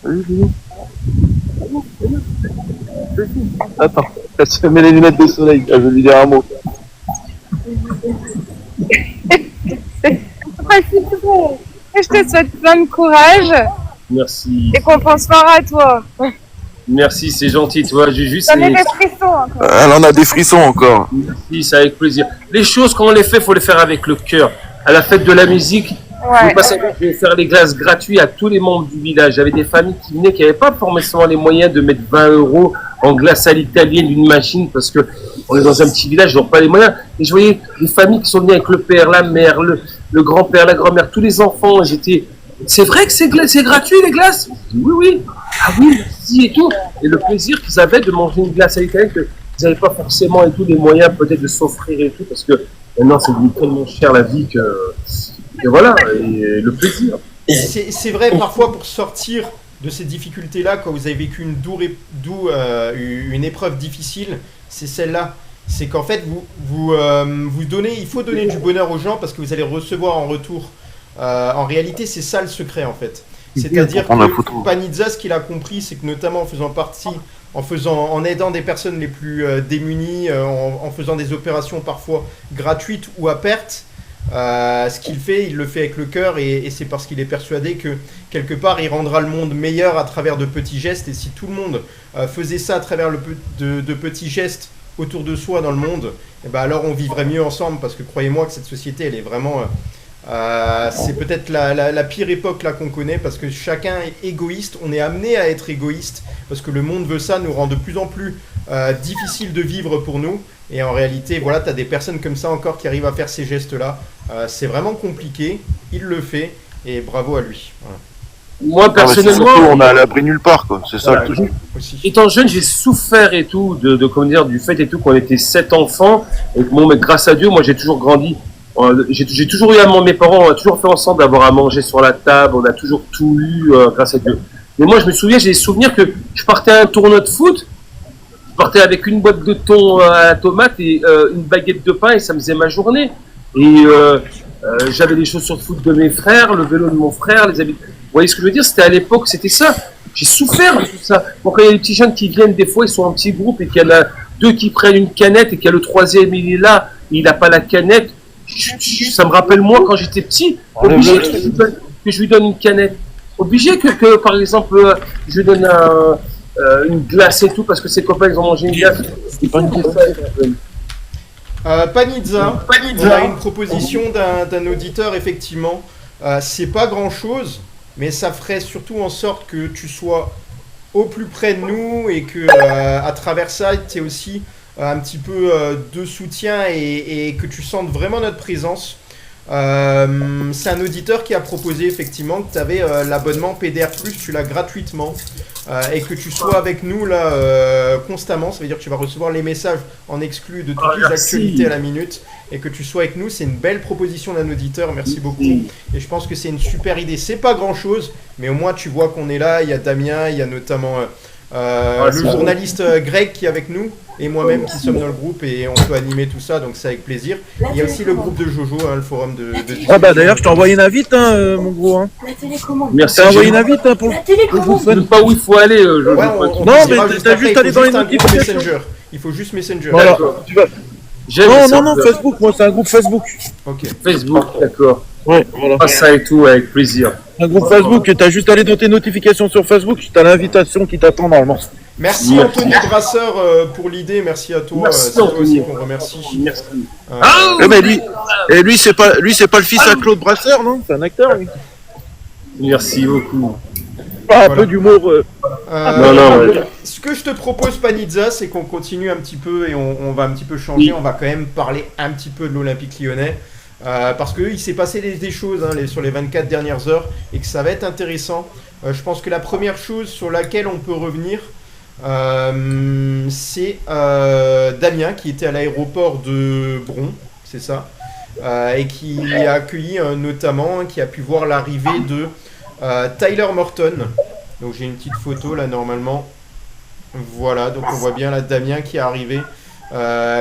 Vas-y. Attends, elle se met les lunettes de soleil, elle veut lui dire un mot. Je te souhaite plein de courage Merci. et qu'on pense fort à toi. Merci, c'est gentil, tu vois, Juju, J'en ai c'est... des frissons encore. Elle en a des frissons encore. Merci, c'est avec plaisir. Les choses, quand on les fait, faut les faire avec le cœur. À la fête de la musique, je Ouais. veux pas savoir, je vais faire les glaces gratuits à tous les membres du village. J'avais des familles qui venaient, qui n'avaient pas forcément les moyens de mettre 20 € en glace à l'italienne d'une machine parce que on est dans un petit village, ils n'ont pas les moyens. Et je voyais des familles qui sont venues avec le père, la mère, le grand-père, la grand-mère, tous les enfants. Et j'étais, c'est vrai que c'est gratuit les glaces? Je dis, oui, oui. Ah oui, merci et tout. Et le plaisir qu'ils avaient de manger une glace à l'italienne que ils n'avaient pas forcément et tout les moyens peut-être de s'offrir et tout parce que maintenant c'est devenu tellement cher la vie que voilà, et le plaisir. C'est vrai, parfois, pour sortir de ces difficultés-là, quand vous avez vécu une épreuve difficile, c'est celle-là. C'est qu'en fait, vous donnez, il faut donner du bonheur aux gens parce que vous allez recevoir en retour. En réalité, c'est ça le secret, en fait. C'est-à-dire Prendre la que photo. Panizza, ce qu'il a compris, c'est que notamment en aidant des personnes les plus démunies, en faisant des opérations parfois gratuites ou à perte, ce qu'il fait, il le fait avec le cœur et c'est parce qu'il est persuadé que quelque part il rendra le monde meilleur à travers de petits gestes. Et si tout le monde faisait ça à travers de petits gestes autour de soi dans le monde, et ben alors on vivrait mieux ensemble parce que croyez-moi que cette société elle est vraiment c'est peut-être la pire époque là qu'on connaît parce que chacun est égoïste, on est amené à être égoïste parce que le monde veut ça, nous rend de plus en plus difficile de vivre pour nous et en réalité voilà, tu as des personnes comme ça encore qui arrivent à faire ces gestes là, c'est vraiment compliqué, il le fait et bravo à lui. Voilà. Moi Non, mais c'est surtout, personnellement, on est à l'abri nulle part, quoi. C'est ça Voilà. le truc. Aussi. étant jeune, j'ai souffert et tout comment dire, du fait et tout qu'on était 7 enfants et que bon, mais grâce à Dieu, moi j'ai toujours grandi. J'ai toujours eu mes parents, on a toujours fait ensemble d'avoir à manger sur la table, on a toujours tout eu grâce à Dieu. Mais moi je me souviens, j'ai des souvenirs que je partais à un tournoi de foot, je partais avec une boîte de thon à la tomate et une baguette de pain et ça me faisait ma journée. Et j'avais les chaussures de foot de mes frères, le vélo de mon frère, les habits. Vous voyez ce que je veux dire? C'était à l'époque, c'était ça. J'ai souffert de tout ça. Bon, quand il y a des petits jeunes qui viennent, des fois ils sont en petit groupe et qu'il y en a 2 qui prennent une canette et qu'il y a le 3e, il est là, et il n'a pas la canette. Ça me rappelle moi quand j'étais petit, obligé que je lui donne une canette. Obligé que par exemple, je lui donne une glace et tout parce que ses copains ils ont mangé une glace. C'est pas une question. Panizza, on a une proposition d'un auditeur, effectivement. C'est pas grand chose, mais ça ferait surtout en sorte que tu sois au plus près de nous et que à travers ça, tu aies aussi un petit peu de soutien et que tu sentes vraiment notre présence. C'est un auditeur qui a proposé effectivement que tu avais l'abonnement PDR+, tu l'as gratuitement et que tu sois avec nous là constamment, ça veut dire que tu vas recevoir les messages en exclu de toutes les actualités à la minute et que tu sois avec nous, c'est une belle proposition d'un auditeur, merci beaucoup et je pense que c'est une super idée, c'est pas grand chose mais au moins tu vois qu'on est là, il y a Damien, il y a notamment le journaliste Greg qui est avec nous et moi-même qui sommes dans le groupe et on peut animer tout ça donc c'est avec plaisir. Il y a aussi le groupe de Jojo, hein, le forum de Ah bah d'ailleurs je t'ai envoyé une invite mon gros hein. La télécommande. Merci. Je t'ai envoyé une invite pour La le télécommande. Je ne sais pas où il faut aller. Ouais, on Non, dira mais juste t'as après, juste il allé faut dans juste les un groupe notifications. Messenger. Il faut juste Messenger. Voilà. D'accord. Tu vas... J'aime Non, ça. non, non, Facebook, moi c'est un groupe Facebook. Ok. Facebook, d'accord. Ouais, voilà. Ah, ça et tout, avec plaisir. Un groupe Facebook, t'as juste allé dans tes notifications sur Facebook, t'as l'invitation qui t'attend normalement. Merci Anthony Brasseur pour l'idée, merci à toi. Merci, C'est toi aussi Anthony. qu'on remercie. Merci. Mais lui c'est pas le fils à Claude Brasseur, non? C'est un acteur, lui. Merci beaucoup. Pas un Voilà. peu d'humour. Non, ouais. Ce que je te propose, Panizza, c'est qu'on continue un petit peu et on va un petit peu changer. Oui. On va quand même parler un petit peu de l'Olympique lyonnais. Parce qu'il s'est passé des choses hein, sur les 24 dernières heures et que ça va être intéressant. Je pense que la première chose sur laquelle on peut revenir, c'est Damien qui était à l'aéroport de Bron, c'est ça. et qui a accueilli notamment, qui a pu voir l'arrivée de Tyler Morton. Donc j'ai une petite photo là normalement. Voilà, donc on voit bien là Damien qui est arrivé,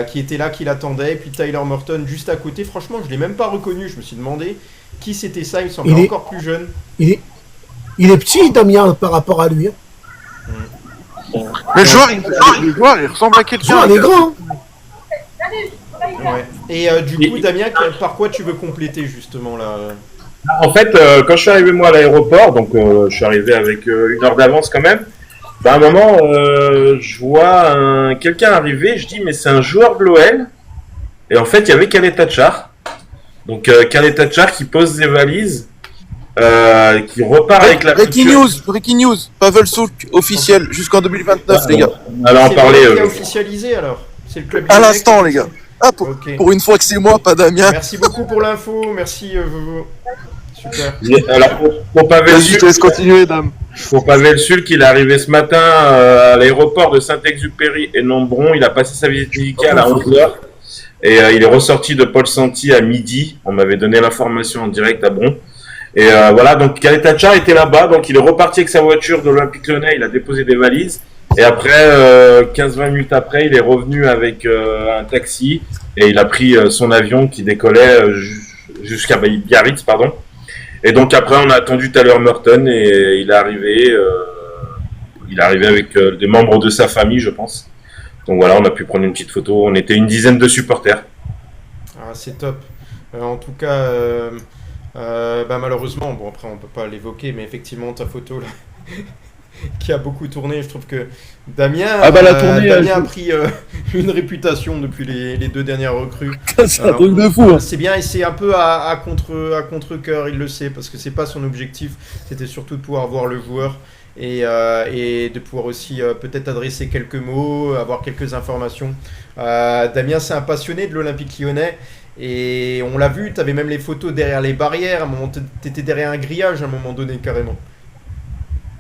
qui était là, qui l'attendait, et puis Tyler Morton juste à côté. Franchement, je l'ai même pas reconnu, je me suis demandé qui c'était ça, il me semblait encore plus jeune. Il est petit, Damien, par rapport à lui. Hein. Mais le joueur, il ressemble à quelqu'un. Il est grand. Hein. Ouais. Et du coup, Damien, par quoi tu veux compléter justement là? En fait, quand je suis arrivé moi à l'aéroport, donc je suis arrivé avec 1 heure d'avance quand même. À un moment, je vois quelqu'un arriver, je dis mais c'est un joueur de l'OL. Et en fait, il y avait Khaled Tachar. Donc Khaled Tachar qui pose des valises, qui repart avec la Breaking news, Pavel Souk officiel jusqu'en 2029 les gars. On en parler. C'est officialisé alors. C'est le club. À l'instant les gars. Ah, Ok. pour une fois que c'est moi, pas Damien. Merci beaucoup pour l'info, merci Vovo. Super. Alors pour Pavel Vas-y, je te laisse continuer, dame. Pour Pavel Sulk, il est arrivé ce matin à l'aéroport de Saint-Exupéry et Nombron. Il a passé sa visite médicale à 11h. Et il est ressorti de Paul Santi à midi. On m'avait donné l'information en direct à Bron. Et voilà, donc Khaled Tachar était là-bas. Donc il est reparti avec sa voiture de l'Olympique Lyonnais. Il a déposé des valises. Et après, 15-20 minutes après, il est revenu avec un taxi. Et il a pris son avion qui décollait jusqu'à Biarritz, pardon. Et donc après, on a attendu Tyler Morton et il est arrivé avec des membres de sa famille, je pense. Donc voilà, on a pu prendre une petite photo. On était une dizaine de supporters. Ah, c'est top. En tout cas, malheureusement, bon après on peut pas l'évoquer, mais effectivement ta photo là, qui a beaucoup tourné, je trouve que Damien, Damien a pris une réputation depuis les 2 dernières recrues. C'est un truc de fou. Hein. C'est bien et c'est un peu à contre-cœur, il le sait, parce que c'est pas son objectif, c'était surtout de pouvoir voir le joueur et de pouvoir aussi peut-être adresser quelques mots, avoir quelques informations. Damien, c'est un passionné de l'Olympique Lyonnais. Et on l'a vu, tu avais même les photos derrière les barrières, à un moment tu étais derrière un grillage à un moment donné carrément.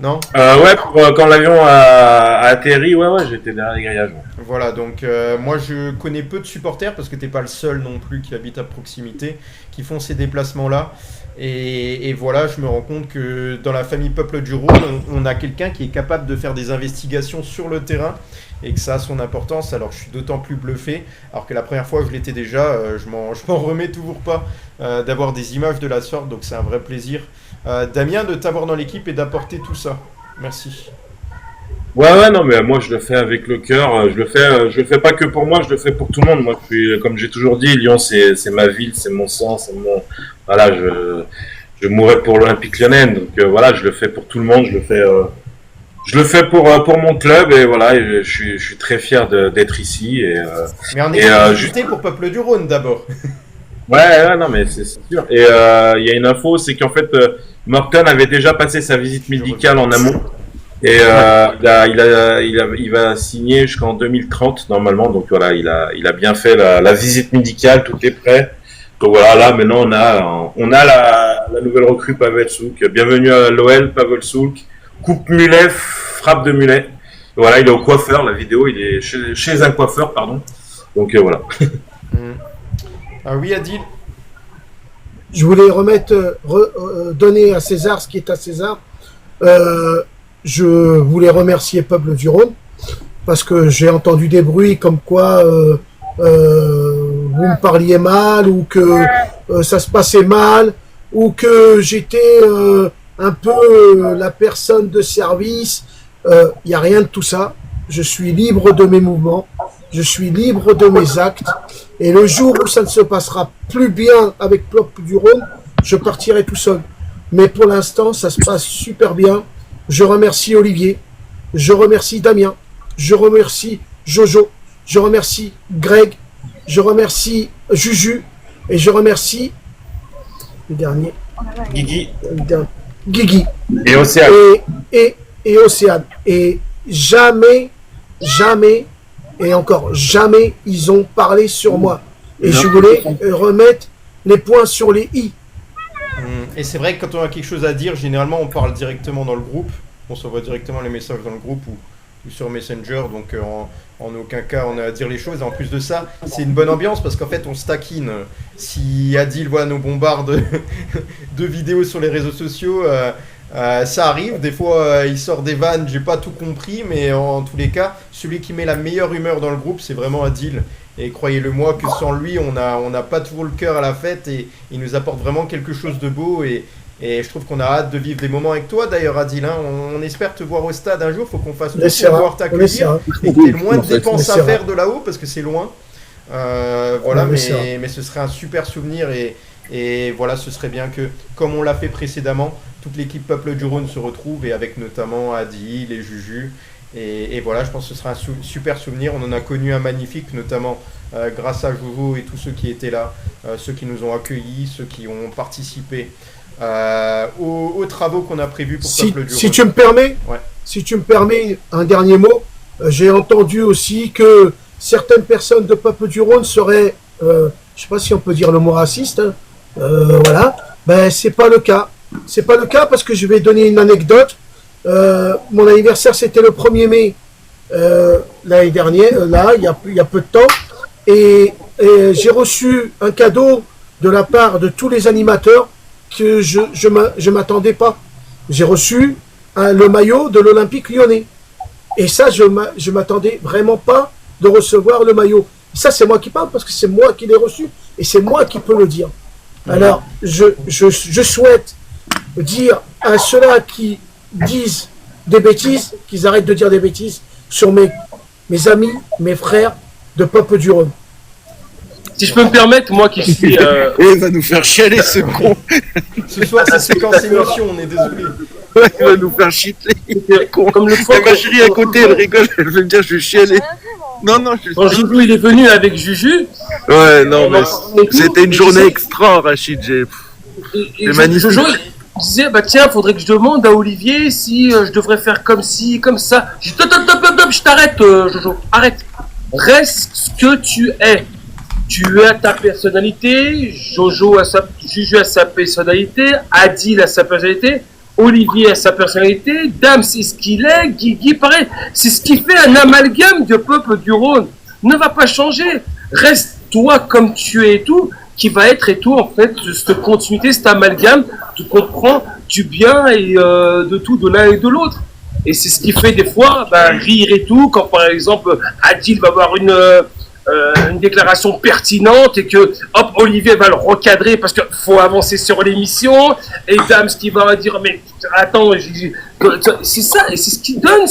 Non ? Ouais, quand l'avion a atterri, ouais, j'étais derrière les grillages. Ouais. Voilà, donc moi je connais peu de supporters, parce que t'es pas le seul non plus qui habite à proximité, qui font ces déplacements-là. Et voilà, je me rends compte que dans la famille Peuple du Rhône, on a quelqu'un qui est capable de faire des investigations sur le terrain, et que ça a son importance. Alors je suis d'autant plus bluffé, alors que la première fois je l'étais déjà, je m'en remets toujours pas d'avoir des images de la sorte, donc c'est un vrai plaisir. Damien, de t'avoir dans l'équipe et d'apporter tout ça. Merci. Ouais, non, mais moi je le fais avec le cœur. Je le fais pas que pour moi, je le fais pour tout le monde. Moi, comme j'ai toujours dit, Lyon, c'est ma ville, c'est mon sang, c'est mon. Voilà, je mourrais pour l'Olympique Lyonnais. Donc voilà, je le fais pour tout le monde. Je le fais pour mon club et voilà, et je suis très fier d'être ici. Mais on est juste pour Peuple du Rhône d'abord. Ouais, non, mais c'est sûr. Et il y a une info, c'est qu'en fait, Morton avait déjà passé sa visite médicale en amont. Et il va signer jusqu'en 2030 normalement. Donc voilà, il a bien fait la visite médicale, tout est prêt. Donc voilà, là maintenant on a la nouvelle recrue Pavel Souk. Bienvenue à l'OL, Pavel Souk. Coupe mulet, frappe de mulet. Voilà, il est au coiffeur. La vidéo, il est chez un coiffeur, pardon. Donc voilà. Ah oui, Adil. Je voulais donner à César ce qui est à César. Je voulais remercier Peuple du Rhône parce que j'ai entendu des bruits comme quoi vous me parliez mal ou que ça se passait mal ou que j'étais un peu la personne de service. Il n'y a rien de tout ça. Je suis libre de mes mouvements. Je suis libre de mes actes. Et le jour où ça ne se passera plus bien avec Peuple du Rhône, je partirai tout seul. Mais pour l'instant, ça se passe super bien. Je remercie Olivier. Je remercie Damien. Je remercie Jojo. Je remercie Greg. Je remercie Juju. Et je remercie le dernier. Guigui. Guigui. Et Océane. Et Océane. Et jamais, et encore jamais, ils ont parlé sur moi. Et je voulais remettre les points sur les i. Et c'est vrai que quand on a quelque chose à dire, généralement on parle directement dans le groupe. On s'envoie directement les messages dans le groupe ou ou sur Messenger, donc en aucun cas on a à dire les choses. Et en plus de ça, c'est une bonne ambiance parce qu'en fait on se taquine. Si Adil nous bombarde de vidéos sur les réseaux sociaux, ça arrive. Des fois il sort des vannes, j'ai pas tout compris, mais en tous les cas, celui qui met la meilleure humeur dans le groupe, c'est vraiment Adil. Et croyez-le moi que sans lui, on n'a pas toujours le cœur à la fête et il nous apporte vraiment quelque chose de beau. Et je trouve qu'on a hâte de vivre des moments avec toi d'ailleurs, Adil. On espère te voir au stade un jour. Faut qu'on fasse aussi pouvoir t'accueillir et que tu aies le moins de dépenses à faire de là-haut parce que c'est loin. Voilà, mais ce serait un super souvenir et voilà, ce serait bien que, comme on l'a fait précédemment, toute l'équipe Peuple du Rhône se retrouve et avec notamment Adil et Juju. Et voilà, je pense que ce sera un super souvenir. On en a connu un magnifique, notamment grâce à Jojo et tous ceux qui étaient là, ceux qui nous ont accueillis, ceux qui ont participé aux travaux qu'on a prévus pour Peuple du Rhône. Si tu me permets un dernier mot, j'ai entendu aussi que certaines personnes de Peuple du Rhône seraient, je sais pas si on peut dire le mot raciste, hein, voilà. Ben c'est pas le cas. C'est pas le cas parce que je vais donner une anecdote. Mon anniversaire c'était le 1er mai l'année dernière, là il y a peu de temps, et j'ai reçu un cadeau de la part de tous les animateurs que je m'attendais pas. J'ai reçu le maillot de l'Olympique Lyonnais, et ça je m'attendais vraiment pas de recevoir le maillot. Et ça c'est moi qui parle parce que c'est moi qui l'ai reçu et c'est moi qui peux le dire. Alors je souhaite dire à ceux-là qui disent des bêtises, qu'ils arrêtent de dire des bêtises sur mes amis, mes frères de Peuple du Rhône. Si je peux me permettre, moi qui suis... Il va nous faire chialer ce con. Ce soir c'est séquence émotion, on est désolé. Ouais, il va nous faire chialer. Comme le fois, ma chérie à côté, elle rigole, elle veut me dire je vais chialer. Non, quand Joujou il est venu avec Juju. Ouais, non, mais c'était une journée extra, Rachid. C'est magnifique. Jojo, il disait, bah tiens, faudrait que je demande à Olivier si je devrais faire comme ci, comme ça. Je dis, je t'arrête, Jojo, arrête. Reste ce que tu es. Tu as ta personnalité, Juju a sa personnalité, Adil a sa personnalité, Olivier a sa personnalité, Dame c'est ce qu'il est, Guigui pareil. C'est ce qui fait un amalgame de Peuple du Rhône. Ne va pas changer. Reste toi comme tu es et tout, qui va être et tout en fait, cette continuité, cet amalgame, tu comprends du bien et de tout, de l'un et de l'autre. Et c'est ce qui fait des fois rire et tout, quand par exemple Adil va avoir une déclaration pertinente et que hop Olivier va le recadrer parce qu'il faut avancer sur l'émission et Dams qui va dire mais attends c'est ça et c'est ce qui donne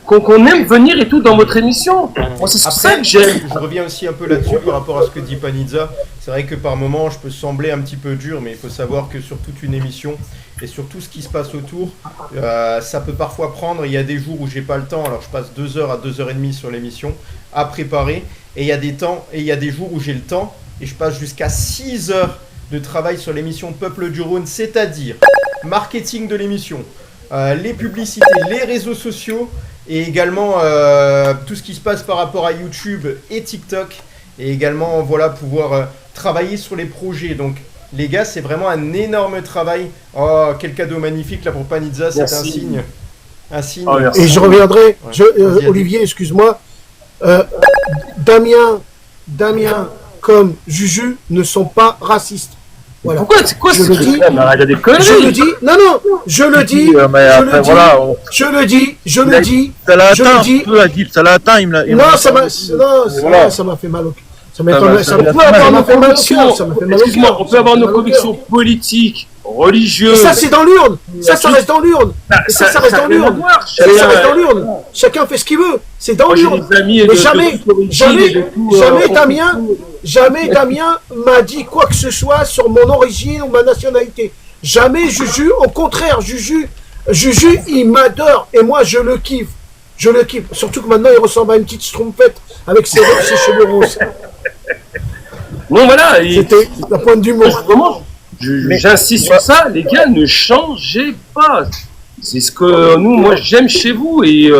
qu'on aime venir et tout dans votre émission. Moi, c'est ça que j'aime. Je reviens aussi un peu là-dessus par rapport à ce que dit Panizza. C'est vrai que par moments je peux sembler un petit peu dur, mais il faut savoir que sur toute une émission et sur tout ce qui se passe autour, ça peut parfois prendre. Il y a des jours où j'ai pas le temps, alors je passe 2 heures à 2h30 sur l'émission à préparer, et il y a des jours où j'ai le temps et je passe jusqu'à 6 heures de travail sur l'émission Peuple du Rhône, c'est-à-dire marketing de l'émission, les publicités, les réseaux sociaux et également tout ce qui se passe par rapport à YouTube et TikTok, et également voilà pouvoir travailler sur les projets. Donc les gars, c'est vraiment un énorme travail. Oh, quel cadeau magnifique là pour Panizza, c'est un signe. Oh, et je reviendrai, Olivier, excuse-moi, Damien comme Juju ne sont pas racistes. Voilà. Pourquoi c'est quoi je le dis, je le dis, non, je le dis, je le dis, ça l'a atteint, ça l'a atteint, non, ça m'a fait mal au cœur. Ça peut avoir nos convictions politiques, religieuses. Ça, c'est dans l'urne. Ça reste dans l'urne. Ça reste dans l'urne. Chacun fait ce qu'il veut. C'est dans l'urne. Mais jamais Damien m'a dit quoi que ce soit sur mon origine ou ma nationalité. Jamais Juju. Au contraire, Juju, il m'adore. Et moi, je le kiffe. Surtout que maintenant, il ressemble à une petite schtroumpfette avec ses cheveux roses. Non, voilà. C'était la pointe d'humour. J'insiste sur ça, les gars, ne changez pas. C'est ce que moi, j'aime chez vous et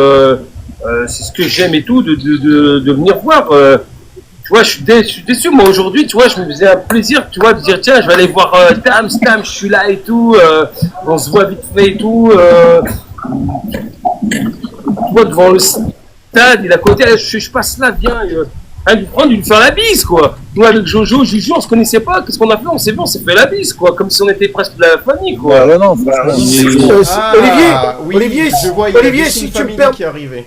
c'est ce que j'aime et tout de venir voir. Tu vois, je suis déçu. Moi, aujourd'hui, tu vois, je me faisais un plaisir, tu vois, de dire, tiens, je vais aller voir Tam, je suis là et tout. On se voit vite fait et tout. toi devant le stade, il est à côté, je passe là, viens, lui prendre, lui faire la bise, quoi. Nous, avec Jojo, Juju, on se connaissait pas, qu'est-ce qu'on a fait? On s'est fait la bise, quoi, comme si on était presque de la famille, quoi. Ouais, non, franchement. Oui, Olivier, je vois, il y a Olivier, des si signes tu me familiers permets- qui arrivaient.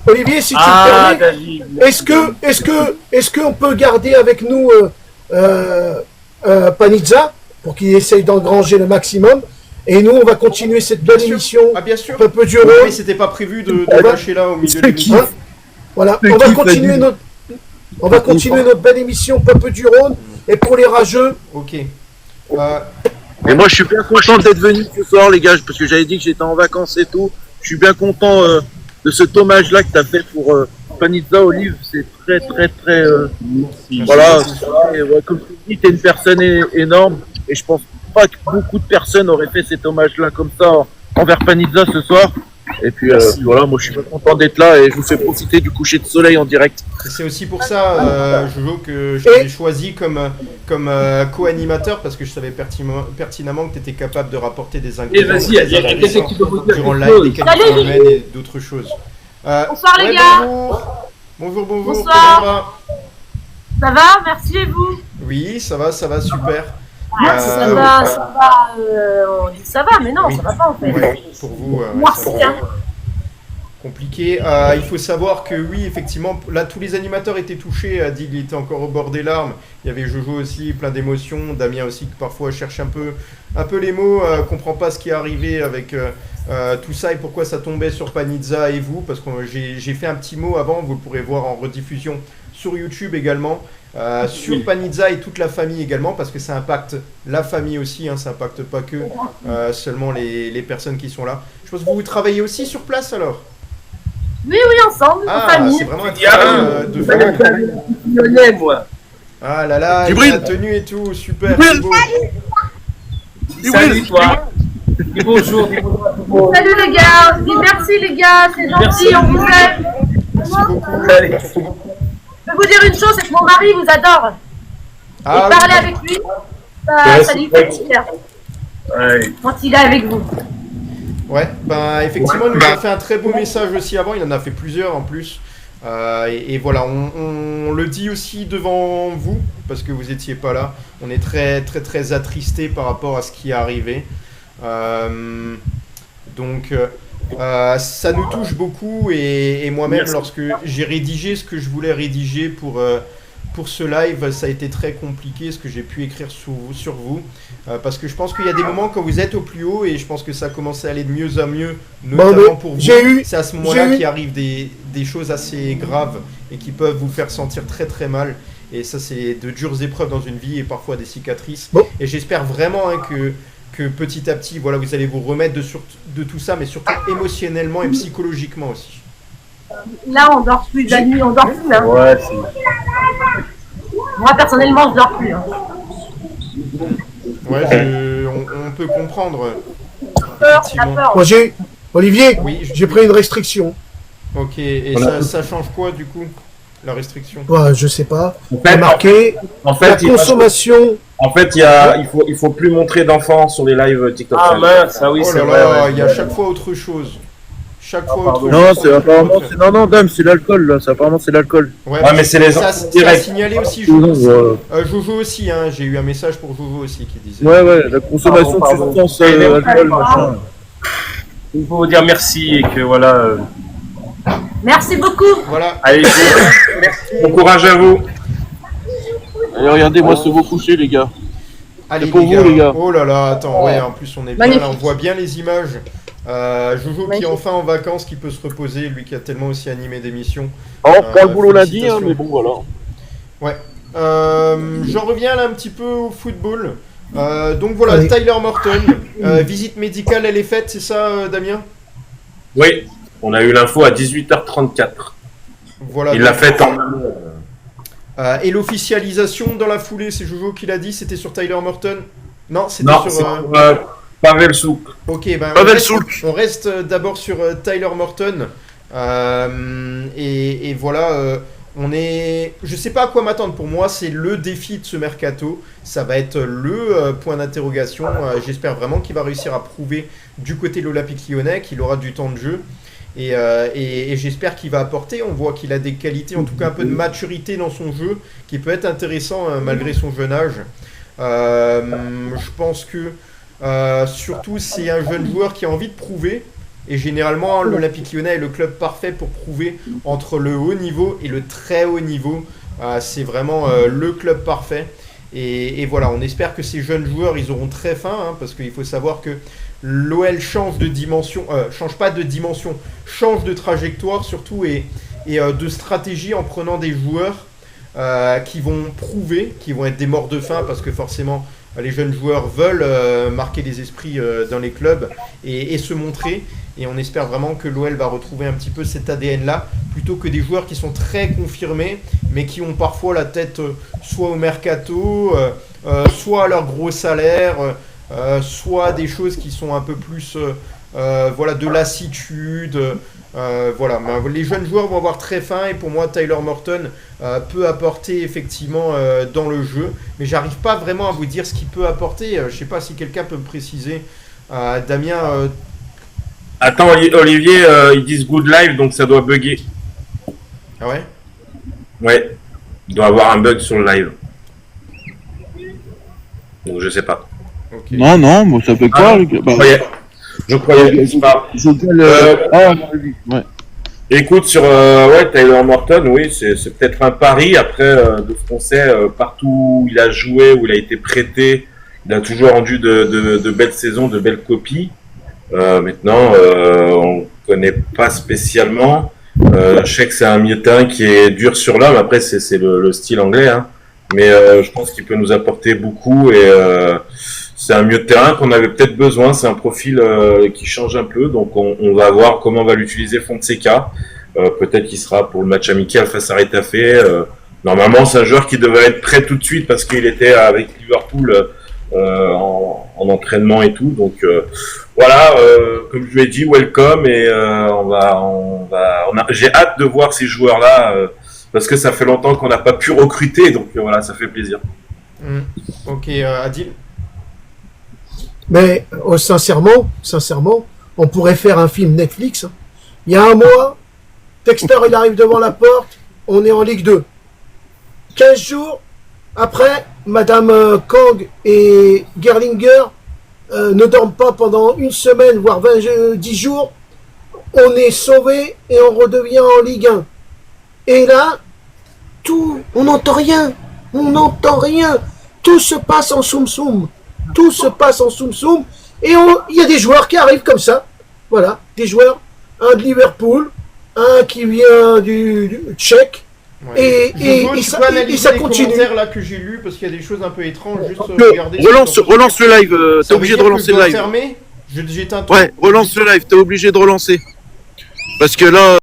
Olivier, si tu me permets, David. est-ce qu'on peut garder avec nous Panizza pour qu'il essaye d'engranger le maximum et nous on va continuer cette belle Bien sûr. émission Ah, bien sûr. un peu du Oui, rôle. mais c'était pas prévu de lâcher là au milieu de l'émission. Hein voilà, C'est on va qui, continuer Fadi notre belle émission Peuple du Rhône et pour les rageux, Ok. Et moi, je suis bien content d'être venu ce soir, les gars, parce que j'avais dit que j'étais en vacances et tout. Je suis bien content de cet hommage-là que tu as fait pour Panizza Olive. C'est très, très, très. Voilà. Ouais, comme tu dis, tu es une personne énorme. Et je pense pas que beaucoup de personnes auraient fait cet hommage-là comme ça envers Panizza ce soir. Et puis voilà, moi je suis bien content d'être là et je vous fais profiter du coucher de soleil en direct. Et c'est aussi pour ça, Jojo, que je t'avais choisi comme co-animateur parce que je savais pertinemment que tu étais capable de rapporter des Et ingrédients vas-y, il y a quelqu'un qui doit vous dire durant le quelque live, des chose. qualités humaines et d'autres choses. Bonsoir, les gars. Bonjour. Bonsoir. Comment Ça va? Merci et vous? Oui, ça va, super. Ça va, on dit ça va, mais non, oui. ça va pas en fait. Ouais, pour vous, Moi, ça c'est va. hein. Compliqué. Il faut savoir que oui, effectivement, là tous les animateurs étaient touchés. Dig il était encore au bord des larmes. Il y avait Jojo aussi, plein d'émotions. Damien aussi qui parfois cherche un peu les mots, comprend pas ce qui est arrivé avec tout ça et pourquoi ça tombait sur Panizza et vous, parce que j'ai fait un petit mot avant. Vous le pourrez voir en rediffusion sur YouTube également. Sur Panizza et toute la famille également, parce que ça impacte la famille aussi, hein, ça impacte pas que seulement les personnes qui sont là. Je pense que vous travaillez aussi sur place alors. Oui, ensemble, en Ah, famille. c'est vraiment un travail de famille. Lyonnais, moi. Ah là là, il y a Djibril. la tenue et tout, super, Djibril. c'est beau. Salut, toi. Dis bonjour, dis bonjour à tout le monde. Salut les gars, je dis merci les gars, c'est gentil, Merci. on vous aime. Merci beaucoup. Allez. Je peux vous dire une chose, c'est que mon mari vous adore. Ah, Et parler oui. avec lui, Ouais, ça lui fait plaisir Ouais. quand il est avec vous. Ouais, ben effectivement, il nous a fait un très beau message aussi avant, il en a fait plusieurs en plus. Et voilà, on le dit aussi devant vous, parce que vous étiez pas là. On est très très très attristé par rapport à ce qui est arrivé. Donc ça nous touche beaucoup et moi-même, Merci. lorsque j'ai rédigé ce que je voulais rédiger pour ce live, ça a été très compliqué ce que j'ai pu écrire sur vous. Parce que je pense qu'il y a des moments quand vous êtes au plus haut et je pense que ça commence à aller de mieux en mieux, notamment pour vous. C'est à ce moment-là qu'il arrive des choses assez graves et qui peuvent vous faire sentir très très mal. Et ça, c'est de dures épreuves dans une vie et parfois des cicatrices. Bon. Et j'espère vraiment hein, que petit à petit, voilà, vous allez vous remettre de tout ça, mais surtout émotionnellement et psychologiquement aussi. Là, on dort plus, la nuit, on dort plus. Hein. Ouais, c'est. Moi, personnellement, je dors plus. Hein. Ouais, on peut comprendre. Peur, c'est la Effectivement. peur. moi Olivier, Oui, j'ai pris une restriction. Ok, et Voilà. ça change quoi du coup, la restriction? Ouais, je sais pas. En Il y a fait, marqué en la fait, consommation. il faut plus montrer d'enfants sur les lives TikTok. Ah mince, ah oui, Oh c'est là vrai. là, ouais. il y a chaque fois autre chose. Chaque fois pardon. autre Non, chose. c'est apparemment. Non, dame, c'est l'alcool là. Apparemment, c'est l'alcool. Ouais, Ouais, mais c'est les ça, enfants ça a direct. signalé aussi Non, Jojo. voilà. Jojo aussi, hein, j'ai eu un message pour Jojo aussi qui disait. Ouais, la consommation Pardon. de substances Mais alcool, machin. Il faut vous dire merci et que voilà. Merci beaucoup. Voilà, Allez, Bon courage à vous. Allez, regardez-moi ce beau coucher, les gars. allez C'est pour vous, les gars. Oh là là, attends, ouais, en plus on est bien Magnifique. là, on voit bien les images. Jojo qui est enfin en vacances, qui peut se reposer, lui qui a tellement aussi animé d'émissions. On reprend le boulot lundi, hein, félicitations. mais bon, voilà. Ouais. J'en reviens là un petit peu au football. Donc voilà, Oui. Tyler Morton, visite médicale, elle est faite, c'est ça, Damien? Oui, on a eu l'info à 18h34. Voilà. Il l'a donc, fait en et l'officialisation dans la foulée, c'est Jojo qui l'a dit, c'était sur Tyler Morton? Non, c'était Non, sur. c'est Pavel Souk. Ok, ben Pavel on reste d'abord sur Tyler Morton. Et voilà, on est. Je sais pas à quoi m'attendre. Pour moi, c'est le défi de ce mercato. Ça va être le point d'interrogation. J'espère vraiment qu'il va réussir à prouver du côté de l'Olympique Lyonnais qu'il aura du temps de jeu. Et j'espère qu'il va apporter. On voit qu'il a des qualités, en tout cas un peu de maturité dans son jeu, qui peut être intéressant malgré son jeune âge. Je pense que surtout c'est un jeune joueur qui a envie de prouver. Et généralement, l'Olympique Lyonnais est le club parfait pour prouver entre le haut niveau et le très haut niveau. C'est vraiment le club parfait. Et voilà, on espère que ces jeunes joueurs, ils auront très faim, hein, parce qu'il faut savoir que l'OL change de dimension, change pas de dimension, change de trajectoire surtout et de stratégie en prenant des joueurs qui vont prouver, qui vont être des morts de faim, parce que forcément les jeunes joueurs veulent marquer les esprits dans les clubs et se montrer. Et on espère vraiment que l'OL va retrouver un petit peu cet ADN-là, plutôt que des joueurs qui sont très confirmés, mais qui ont parfois la tête soit au mercato, soit à leur gros salaire, soit des choses qui sont un peu plus voilà, de lassitude. Voilà. Les jeunes joueurs vont avoir très faim, et pour moi, Tyler Morton peut apporter effectivement dans le jeu. Mais j'arrive pas vraiment à vous dire ce qu'il peut apporter. Je sais pas si quelqu'un peut me préciser. Damien... Attends, Olivier, ils disent good live, donc ça doit bugger. Ah ouais? Ouais, il doit avoir un bug sur le live. Donc je sais pas. Okay. Non, bon, ça peut pas. Je croyais. C'est pas... ouais. Écoute, sur Tyler Morton, oui, c'est peut-être un pari. Après, de ce qu'on sait, partout où il a joué, où il a été prêté, il a toujours rendu de belles saisons, de belles copies. Maintenant, on connaît pas spécialement. Je sais que c'est un milieu de terrain qui est dur sur l'homme. Après, c'est le style anglais, hein. Mais je pense qu'il peut nous apporter beaucoup. Et c'est un milieu de terrain qu'on avait peut-être besoin. C'est un profil qui change un peu. Donc, on va voir comment va l'utiliser Fonseca. Peut-être qu'il sera pour le match amical face à Retafe. Normalement, c'est un joueur qui devrait être prêt tout de suite parce qu'il était avec Liverpool en entraînement et tout. Donc voilà, comme je lui ai dit, welcome, et j'ai hâte de voir ces joueurs-là parce que ça fait longtemps qu'on n'a pas pu recruter, donc voilà, ça fait plaisir. Ok, Adil. Mais sincèrement, on pourrait faire un film Netflix. Hein. Il y a un mois, Texter il arrive devant la porte, on est en Ligue 2. 15 jours après, Madame Kang et Gerlinger ne dorment pas pendant une semaine, voire 10 jours. On est sauvé et on redevient en Ligue 1. Et là, on n'entend rien. Tout se passe en soum-soum. Et il y a des joueurs qui arrivent comme ça. Voilà, des joueurs. Un de Liverpool, un qui vient du Tchèque. Ouais. Et ça continue. Commentaires là que j'ai lu, parce qu'il y a des choses un peu étranges. Juste Relance le live. T'es obligé de relancer le live. Ouais, relance le live. T'es obligé de relancer. Parce que là.